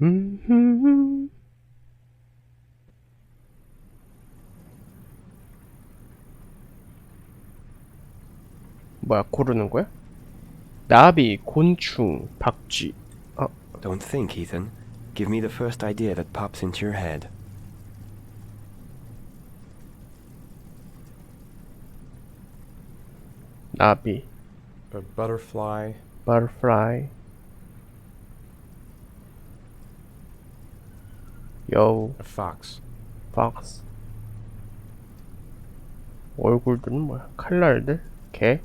음. 뭐야, 고르는 거야? 나비, 곤충, 박쥐. 아, Don't think, Ethan. Give me the first idea that pops into your head. 나비, A butterfly. butterfly, 여우, A fox. fox. 얼굴들은 뭐야? 칼날들? 개?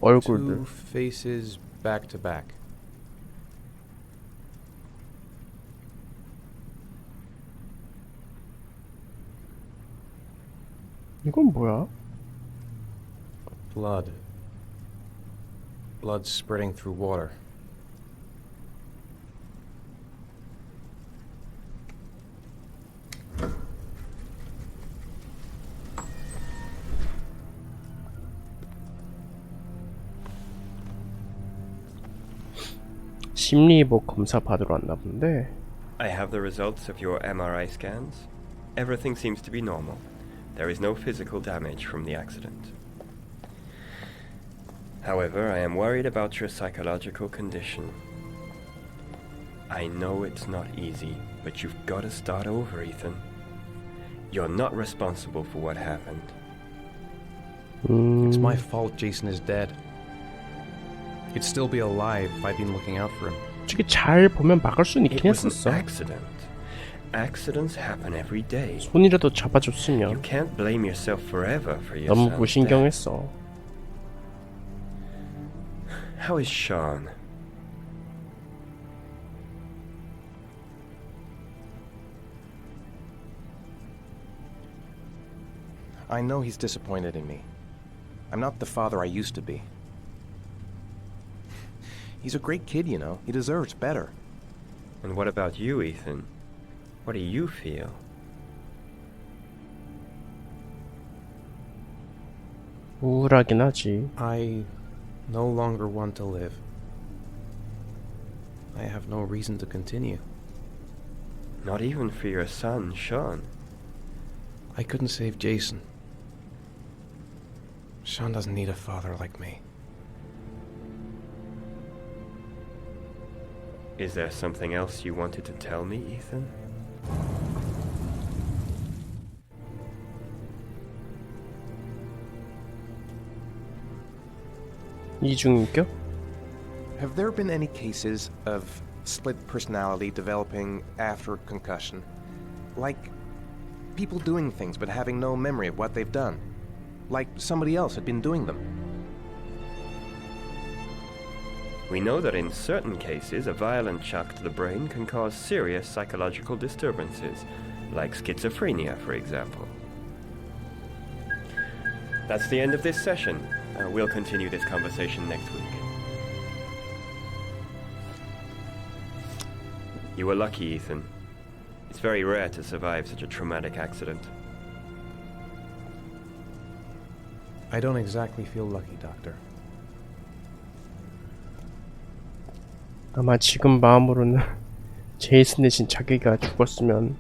얼굴들. Two faces back to back. 이건 뭐야? Blood. Blood spreading through water. 심리의복 검사 받으러 왔나 본데. I have the results of your MRI scans. Everything seems to be normal. There is no physical damage from the accident. However, I am worried about your psychological condition. I know it's not easy, but you've got to start over, Ethan. You're not responsible for what happened. It's my fault Jason is dead. He'd still be alive if I'd been looking out for him. 솔직히 잘 보면 막을 수는 It 있긴 was an 했었어. accident. Accidents happen every day. 손이라도 You 잡아줬으면. can't blame yourself forever for your 너무 son's death. 무신경했어. How is Sean? I know he's disappointed in me. I'm not the father I used to be. He's a great kid, you know. He deserves better. And what about you, Ethan? What do you feel? 우울하긴 하지. I no longer want to live. I have no reason to continue. Not even for your son, Sean. I couldn't save Jason. Sean doesn't need a father like me. Is there something else you wanted to tell me, Ethan? 이중인격? Have there been any cases of split personality developing after concussion? Like people doing things but having no memory of what they've done? Like somebody else had been doing them? We know that in certain cases, a violent shock to the brain can cause serious psychological disturbances, like schizophrenia, for example. That's the end of this session. We'll continue this conversation next week. You were lucky, Ethan. It's very rare to survive such a traumatic accident. I don't exactly feel lucky, Doctor. 아마 지금 마음으로는 제이슨 대신 자기가 죽었으면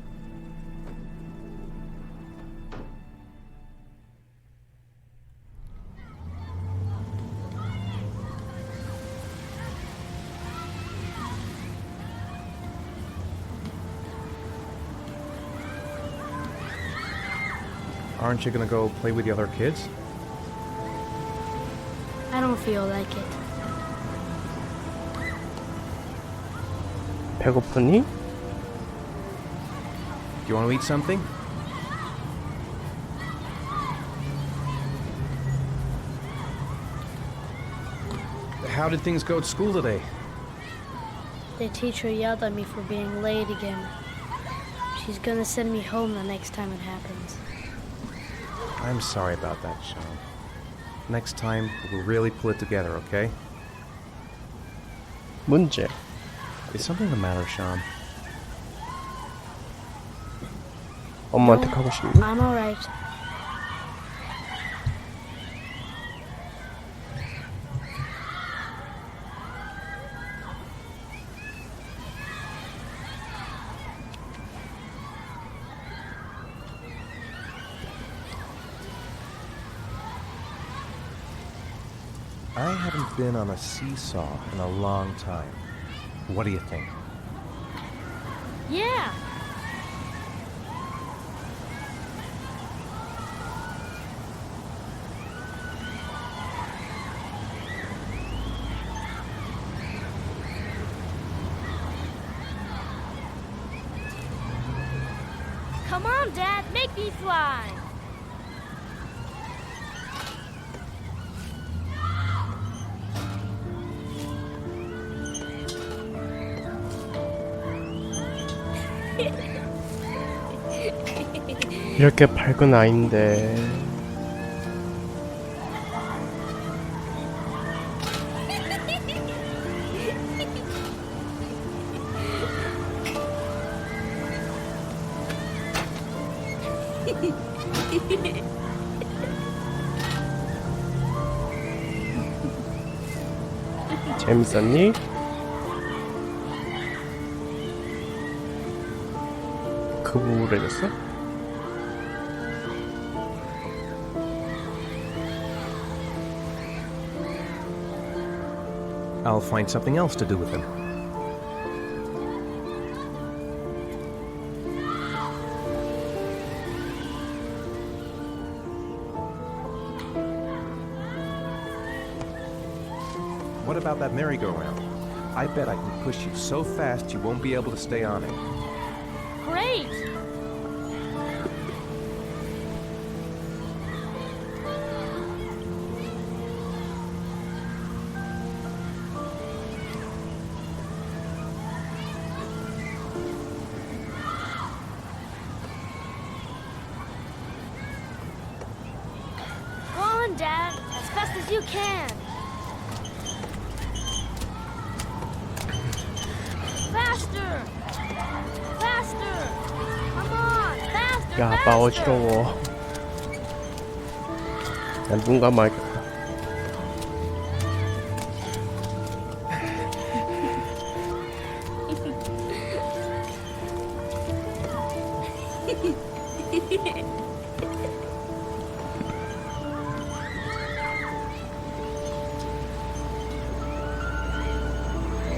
Aren't you gonna go play with the other kids? I don't feel like it. 배고프니? Do you want to eat something? How did things go at school today? The teacher yelled at me for being late again. She's gonna send me home the next time it happens. I'm sorry about that, Sean. Next time, we'll really pull it together, okay? 문제. Is something the matter, Sean? 엄마한테 가고 싶니? I'm alright. I haven't been on a seesaw in a long time. What do you think? Yeah. Come on, Dad, make me fly. 이렇게 밝은 아이인데 재밌었니? 그 우울해졌어? I'll find something else to do with him. What about that merry-go-round? I bet I can push you so fast you won't be able to stay on it. Great. Go on, Dad, as fast as you can. Faster! Faster! Come on, faster! 야, 아빠 faster! 어지러워. 난 눈 감아야겠다.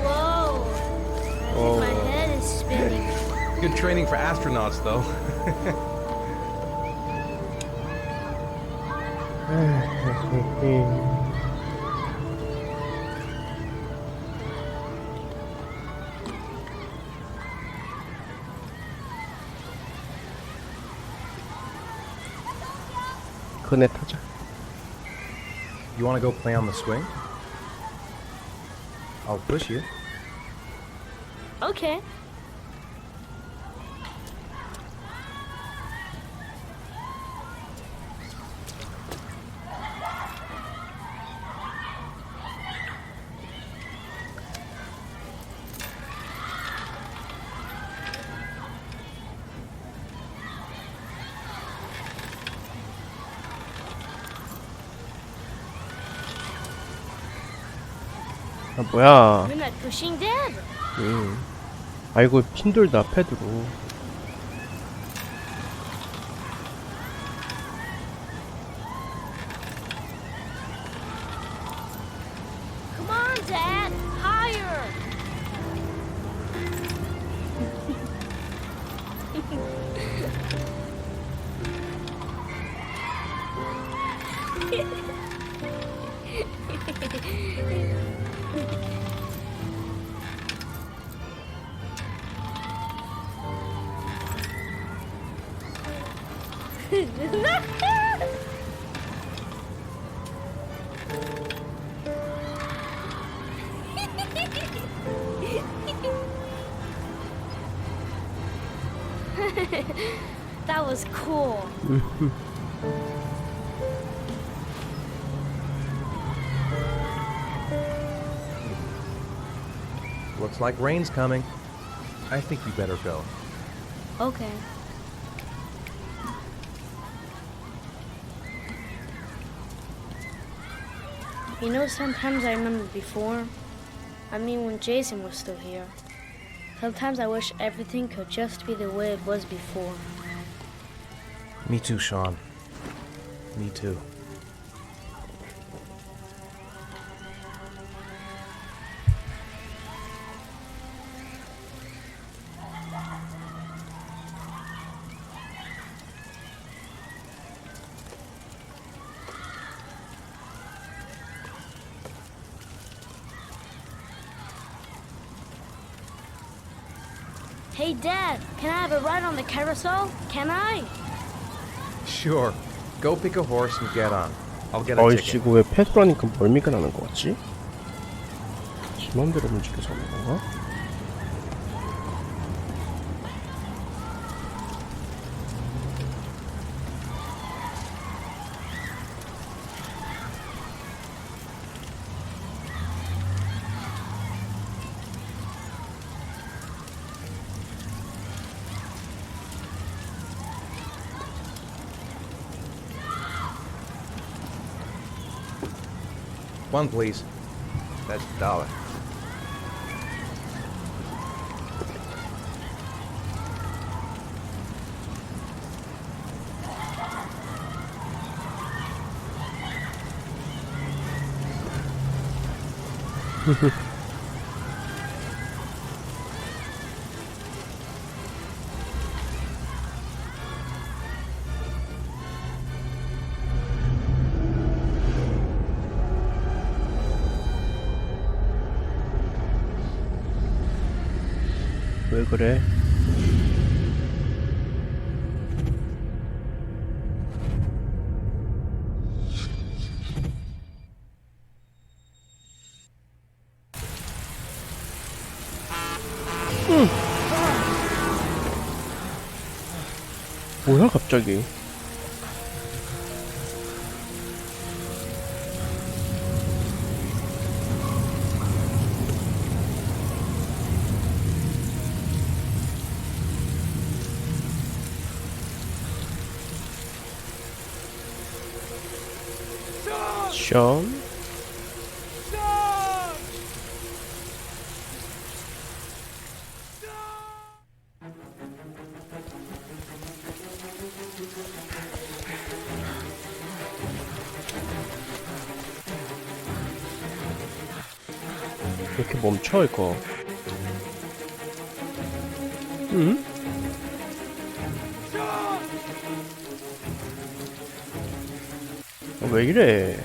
Whoa! I think my head is spinning. Good training for astronauts, though. 그네 타자. You want to go play on the swing? I'll push you. Okay. 아, 뭐야. You're not pushing, Dad. 아이고, 힘들다, 패드로. Come on, Dad. Higher. That was cool. Looks like rain's coming. I think you better go. Okay. You know, sometimes I remember before. I mean, when Jason was still here. Sometimes I wish everything could just be the way it was before. Me too, Sean. Me too. Hey, Dad, can I have a ride on the carousel? Can I? Sure. Go pick a horse and get on. I'll get a 어이씨, ticket. 이거 왜 패드라니까 멀미가 나는 거 같지? 지 맘대로 움직여서 하는 건가? One, please. That's $1. 왜 그래? 뭐야 갑자기? 션? 이렇게 멈춰 이거. 응? 왜 이래?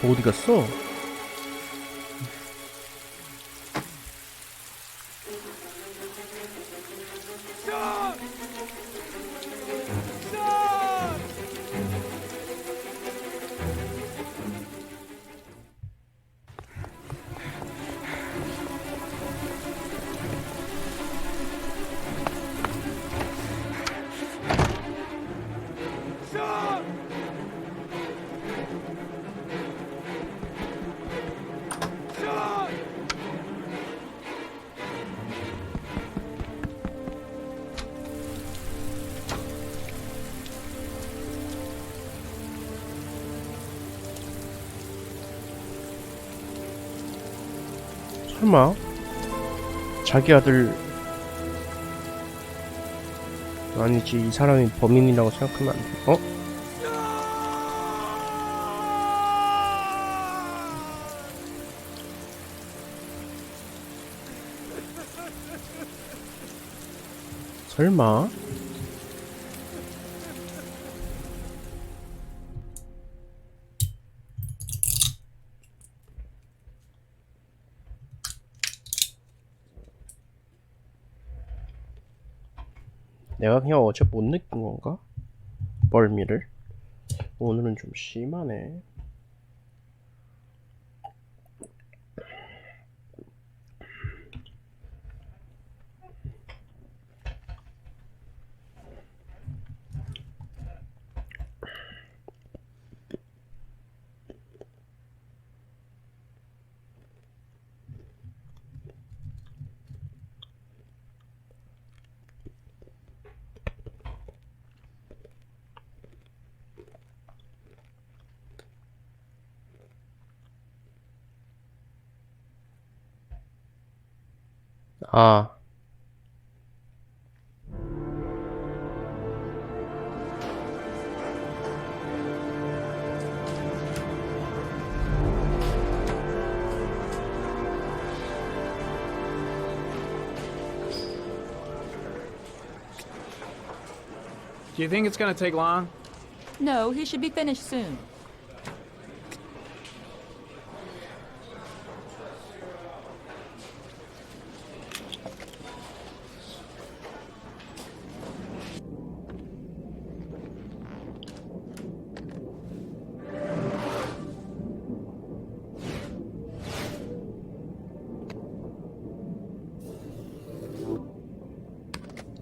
어디 갔어? 설마 자기 아들 아니지 이 사람이 범인이라고 생각하면 안 돼. 어? 설마? 내가 그냥 어제 못 느낀 건가? 멀미를? 오늘은 좀 심하네. 아, Do you think it's gonna take long? No, he should be finished soon.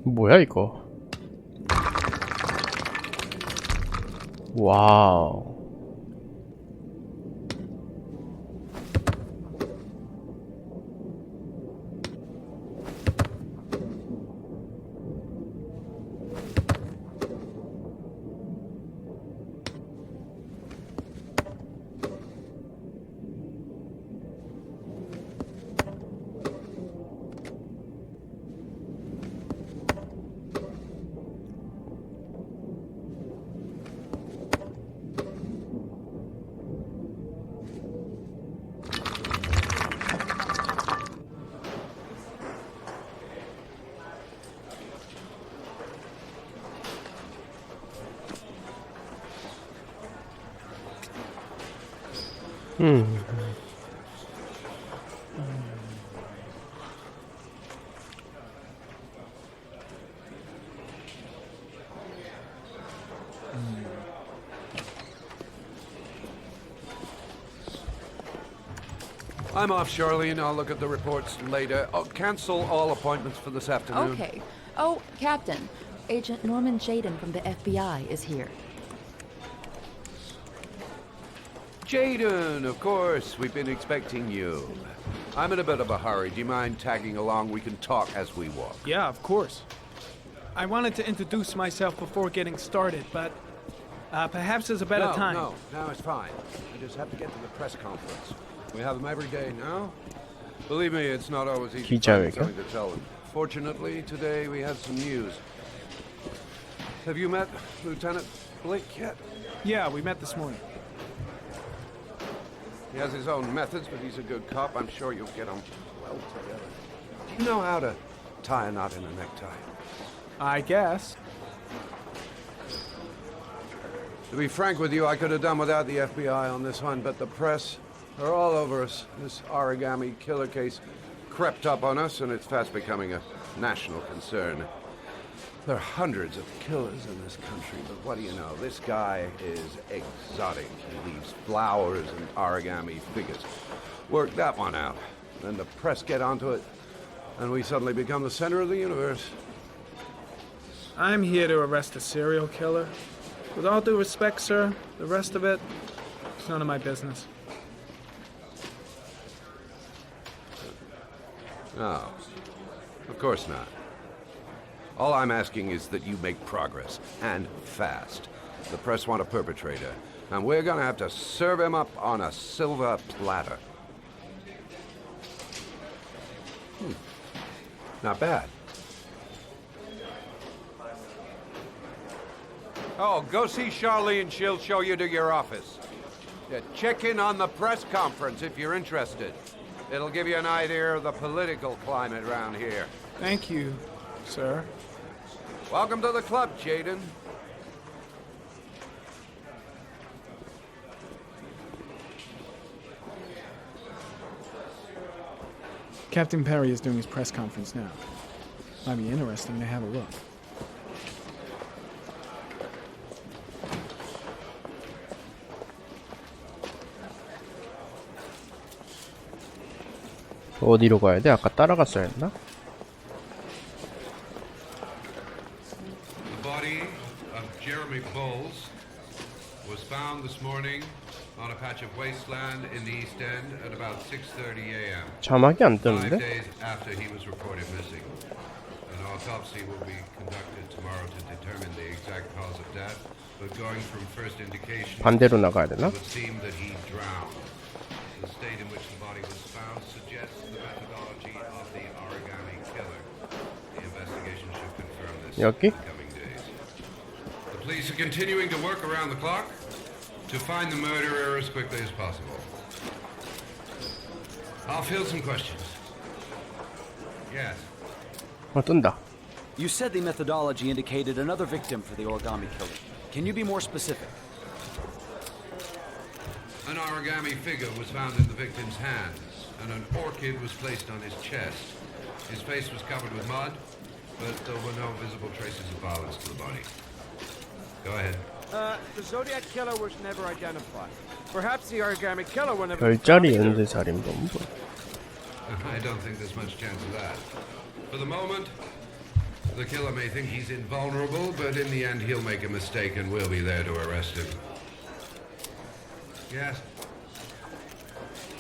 뭐야 이거? 와우. I'm off, Charlene. I'll look at the reports later. Oh, cancel all appointments for this afternoon. Okay. Oh, Captain. Agent Norman Jaden from the FBI is here. Jaden, of course. We've been expecting you. I'm in a bit of a hurry. Do you mind tagging along? We can talk as we walk. Yeah, of course. I wanted to introduce myself before getting started, but perhaps there's a better time. No, it's fine. I just have to get to the press conference. We have them every day now. Believe me, it's not always easy to find 기자회견? something to tell them. Fortunately, today we had some news. Have you met Lieutenant Blake yet? Yeah, we met this morning. He has his own methods, but he's a good cop. I'm sure you'll get on well together. Do you know how to tie a knot in a necktie? I guess. To be frank with you, I could have done without the FBI on this one, but the press are all over us. This origami killer case crept up on us, and it's fast becoming a national concern. There are hundreds of killers in this country, but what do you know? This guy is exotic. He leaves flowers and origami figures. Work that one out. Then the press get onto it, and we suddenly become the center of the universe. I'm here to arrest a serial killer. With all due respect, sir, the rest of it, it's none of my business. No, of course not. All I'm asking is that you make progress, and fast. The press want a perpetrator, and we're gonna have to serve him up on a silver platter. Not bad. Oh, go see Charlene. She'll show you to your office. Yeah, check in on the press conference if you're interested. It'll give you an idea of the political climate around here. Thank you, sir. Welcome to the club, Jaden. Captain Perry is doing his press conference now. Might be interesting to have a look. 어디로 가야 돼? 아까 따라갔어야 했나? The body of Jeremy Bowles was found this morning on a patch of wasteland in the East End at about 6:30 a.m. 자막이 안 5 뜨는데? days after he was reported missing. An autopsy will be conducted tomorrow to determine the exact cause of death, but going from first indication, 반대로 나가야 되나? it would seem that he drowned. the state in which the body was found suggests the methodology of the origami killer. The investigation should confirm this 여기? in the coming days. The police are continuing to work around the clock to find the murderer as quickly as possible. I'll field some questions. Yes. 뜬다. You said the methodology indicated another victim for the origami killer. Can you be more specific? An origami figure was found in the victim's hands, and an orchid was placed on his chest. His face was covered with mud, but there were no visible traces of violence to the body. Go ahead. The Zodiac killer was never identified. Perhaps the origami killer will never. 별자리 연쇄살인범. I don't think there's much chance of that. For the moment, the killer may think he's invulnerable, but in the end he'll make a mistake and we'll be there to arrest him. Yes?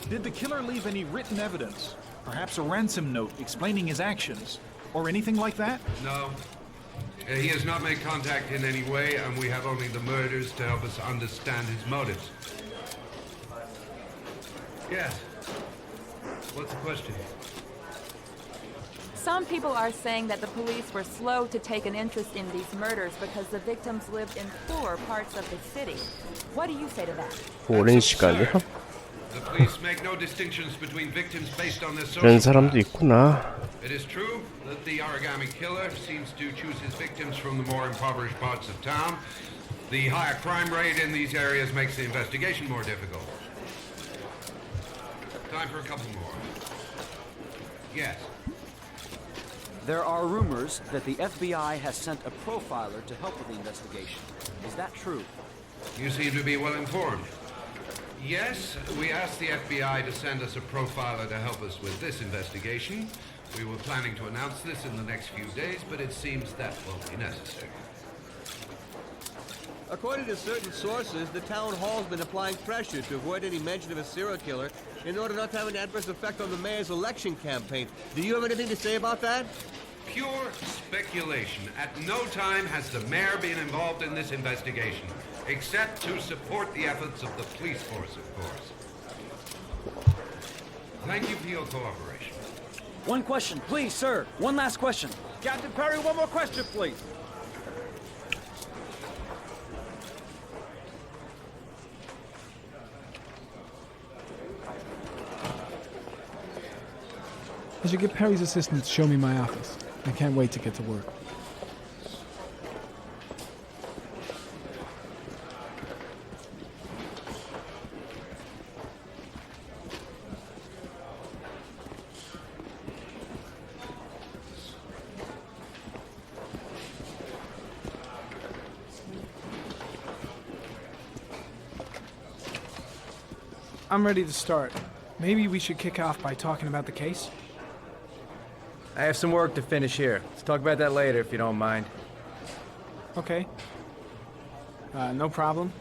Did the killer leave any written evidence? Perhaps a ransom note explaining his actions? Or anything like that? No. He has not made contact in any way, and we have only the murders to help us understand his motives. Yes. What's the question? Some people are saying that the police were slow to take an interest in these murders because the victims lived in poorer parts of the city. What do you say to that? 오랜 시간이요? The police make no distinctions between victims based on their 그런 social 사람도 class. 있구나. It is true that the origami killer seems to choose his victims from the more impoverished parts of town. The higher crime rate in these areas makes the investigation more difficult. Time for a couple more. Yes. There are rumors that the FBI has sent a profiler to help with the investigation. Is that true? You seem to be well informed. Yes, we asked the FBI to send us a profiler to help us with this investigation. We were planning to announce this in the next few days, but it seems that won't be necessary. According to certain sources, the town hall's been applying pressure to avoid any mention of a serial killer in order not to have an adverse effect on the mayor's election campaign. Do you have anything to say about that? Pure speculation. At no time has the mayor been involved in this investigation, except to support the efforts of the police force, of course. Thank you for your cooperation. One question, please, sir. One last question. Captain Perry, one more question, please. As you get Perry's assistants, show me my office. I can't wait to get to work. I'm ready to start. Maybe we should kick off by talking about the case? I have some work to finish here. Let's talk about that later if you don't mind. Okay. No problem.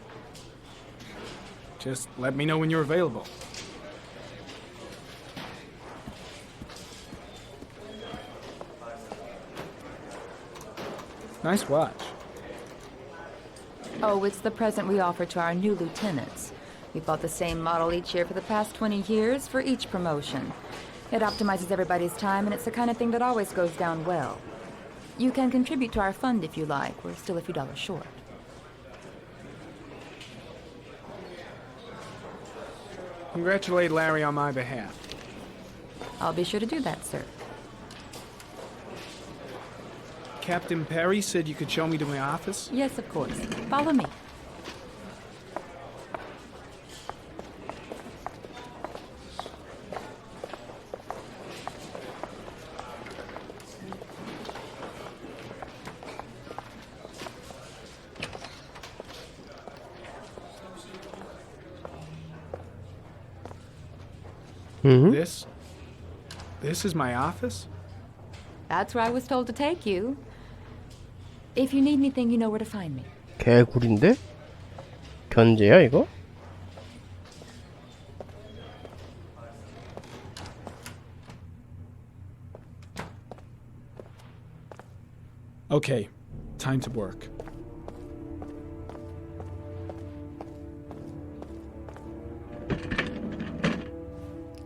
Just let me know when you're available. Nice watch. Oh, it's the present we offer to our new lieutenants. We've bought the same model each year for the past 20 years for each promotion. It optimizes everybody's time, and it's the kind of thing that always goes down well. You can contribute to our fund if you like. We're still a few dollars short. Congratulate Larry on my behalf. I'll be sure to do that, sir. Captain Perry said you could show me to my office? Yes, of course. Follow me. This is my office? That's where I was told to take you. If you need anything, you know where to find me. 개구리인데? 견제야 이거? Okay, time to work.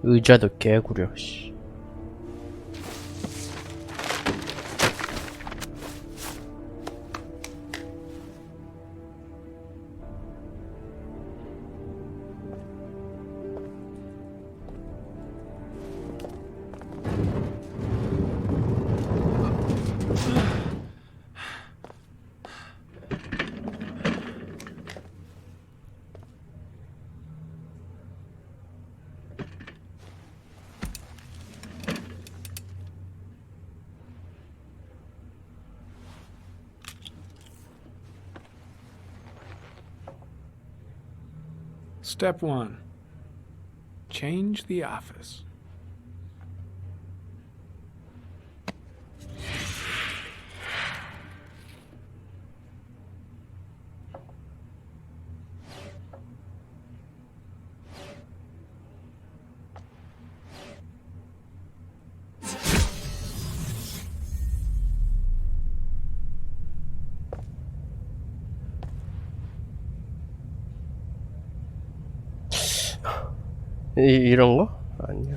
의자도 개구려. 씨. Step 1. Change the office. 이런 거? 아니야.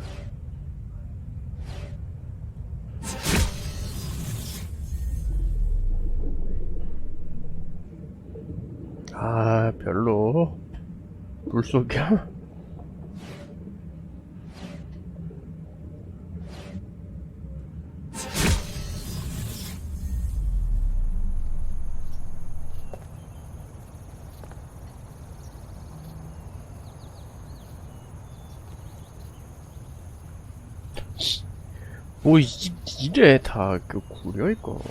아, 별로. 물속이야? 뭐 이래 다 그 구려 이거.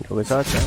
여기서 하자.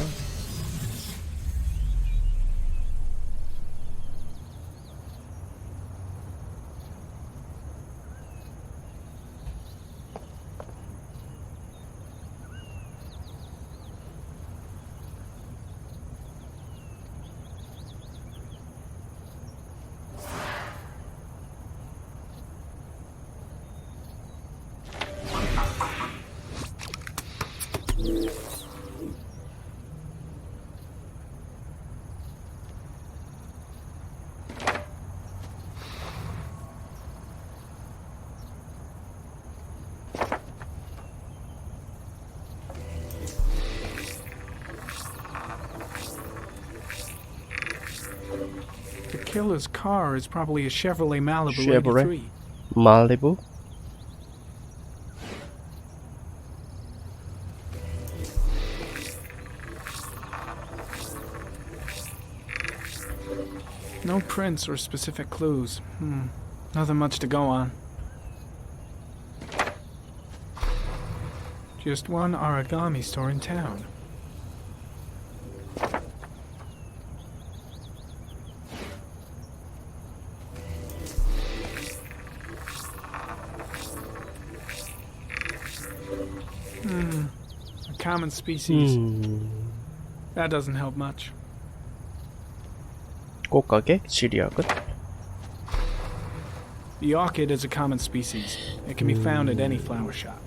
The killer's car is probably a Chevrolet Malibu Chevrolet? 83. 말리부? No prints or specific clues. Nothing much to go on. Just one origami store in town. A common species. That doesn't help much. 꽃가게? 지리학은? The orchid is a common species. It can be found at any flower shop.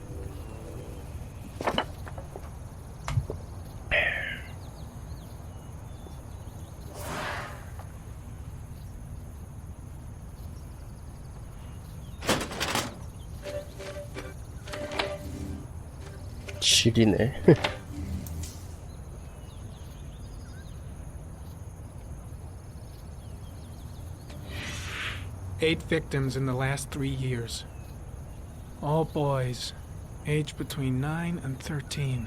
지리네. 8 victims in the last 3 years. All boys, aged between 9 and 13.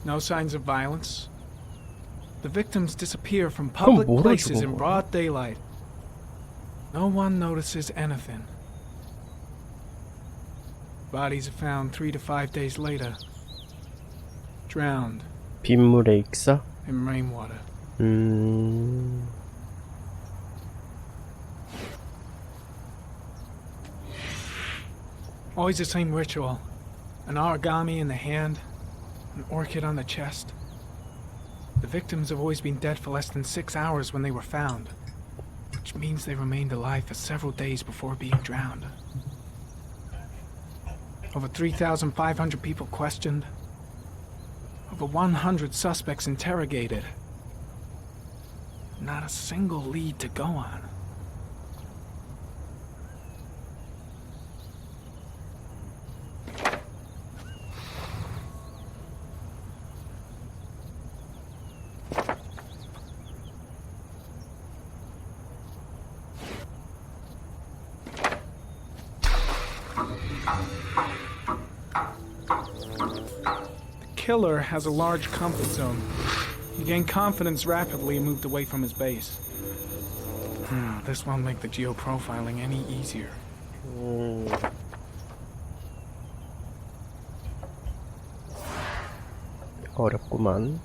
No signs of violence. The victims disappear from public 뭐라 places 죽은 in 거야? broad daylight. No one notices anything. Bodies are found 3 to 5 days later. Drowned 빗물에 익사? in rainwater. Always the same ritual. An origami in the hand, an orchid on the chest. The victims have always been dead for less than 6 hours when they were found, which means they remained alive for several days before being drowned. Over 3,500 people questioned. Over 100 suspects interrogated. Not a single lead to go on. The killer has a large comfort zone. He gained confidence rapidly and moved away from his base. This won't make the geoprofiling any easier. 어렵구만.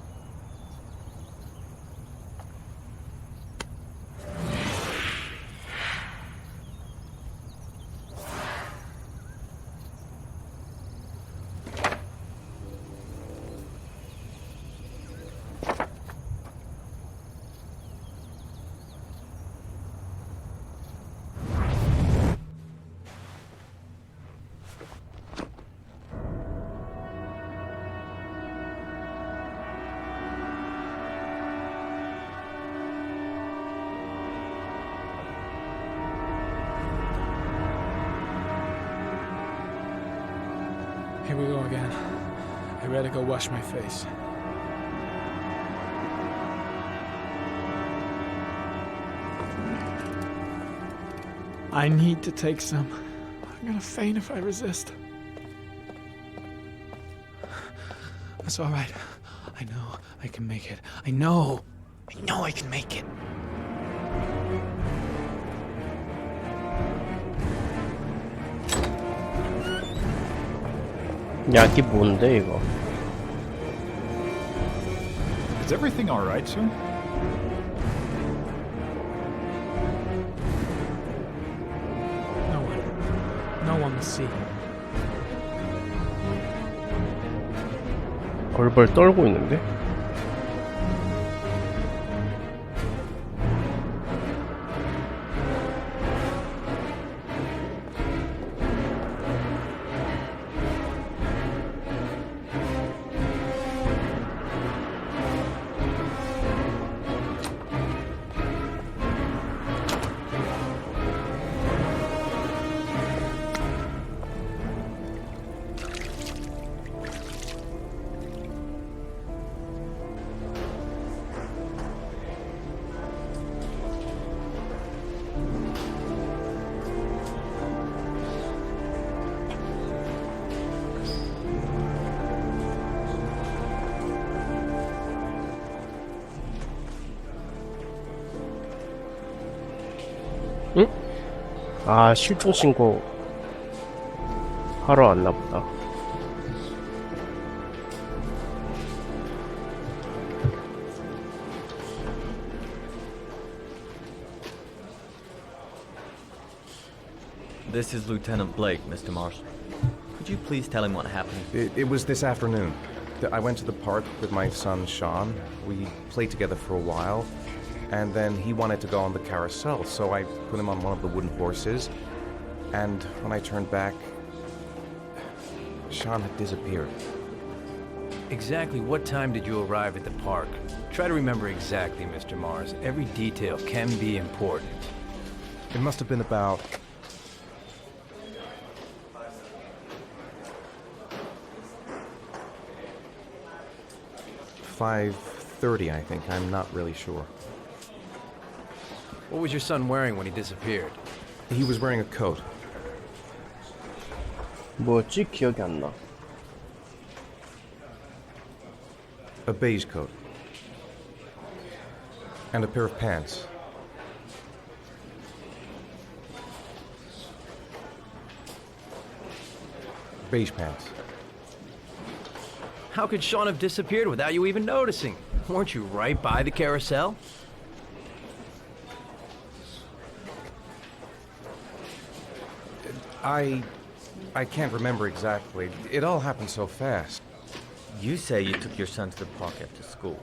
Here we go again. I better go wash my face. I need to take some. I'm gonna faint if I resist. That's all right. I know I can make it. I know I can make it. 약이 뭔데 이거? Is everything all right, sir? No one will see. 벌벌 떨고 있는데? 응? 아, 실종 신고 하러 왔나 보다. This is Lieutenant Blake, Mr. Mars. Could you please tell him what happened? It was this afternoon. I went to the park with my son, Sean. We played together for a while, and then he wanted to go on the carousel, so I put him on one of the wooden horses, and when I turned back, Sean had disappeared. Exactly what time did you arrive at the park? Try to remember exactly, Mr. Mars. Every detail can be important. It must have been about 5:30, I think. I'm not really sure. What was your son wearing when he disappeared? He was wearing a coat. 뭐였지? 기억이 안 나. A beige coat. And a pair of pants. Beige pants. How could Sean have disappeared without you even noticing? Weren't you right by the carousel? I can't remember exactly. It all happened so fast. You say you took your son to the park after school.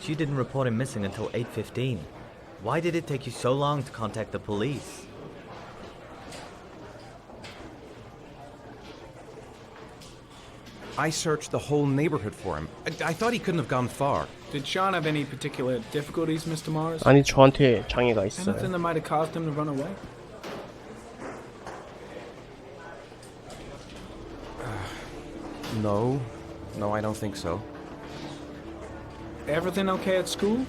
But you didn't report him missing until 8:15. Why did it take you so long to contact the police? I searched the whole neighborhood for him. I thought he couldn't have gone far. Did Sean have any particular difficulties, Mr. Mars? 아니 저한테 장애가 Anything 있어요. that might have caused him to run away? No. No, I don't think so. Everything okay at school?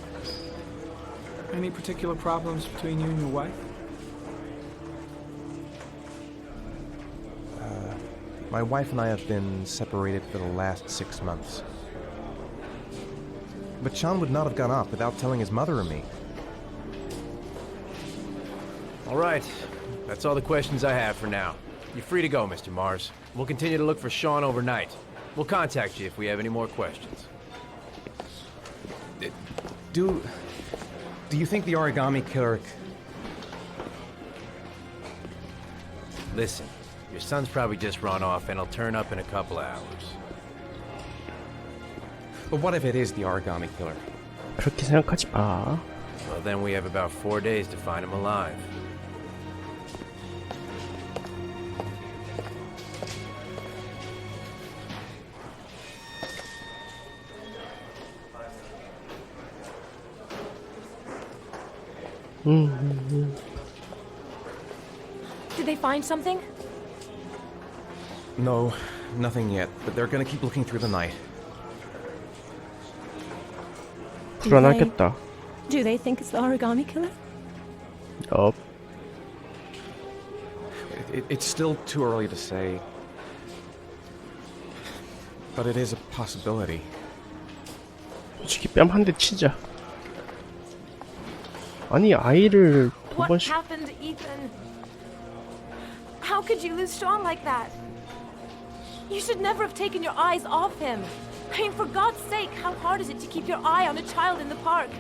Any particular problems between you and your wife? My wife and I have been separated for the last 6 months. But Sean would not have gone off without telling his mother or me. All right. That's all the questions I have for now. You're free to go, Mr. Mars. We'll continue to look for Sean overnight. We'll contact you if we have any more questions. Do you think the origami killer... Listen, your son's probably just run off and he'll turn up in a couple hours. But what if it is the origami killer? 그렇게 생각하지 마. Well, then we have about 4 days to find him alive. Did they find something? No, nothing yet. But they're gonna keep looking through the night. 불안하겠다. Do they think it's the origami killer? Yup. It's still too early to say. But it is a possibility. 솔직히 뺨 한 대 치자. 아니 아이를 두 What 번씩 happened, Ethan? How could you lose Sean like that? You should never have taken your eyes off him. I mean, for God's sake, how hard is it to keep your eye on a child in the park?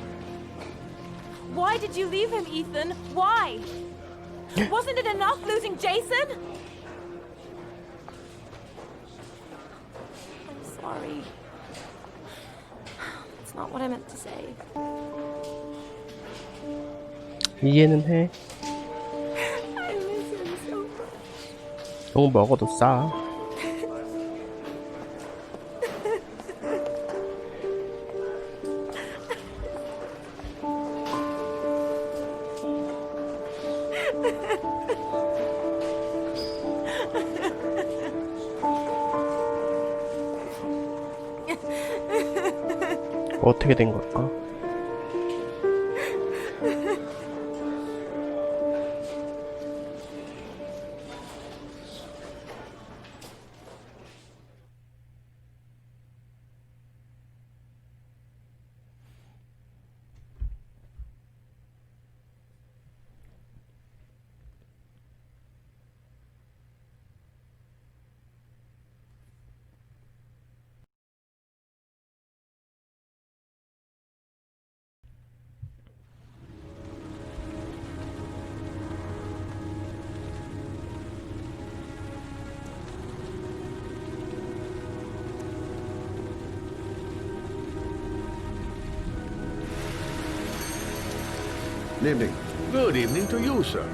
Why did you leave him, Ethan? Why? Wasn't it enough losing Jason? I'm sorry. It's not what I meant to say. 이해는 해. I miss him so much. 욕 먹어도 싸. 어떻게 된 걸까? Good evening to you, sir.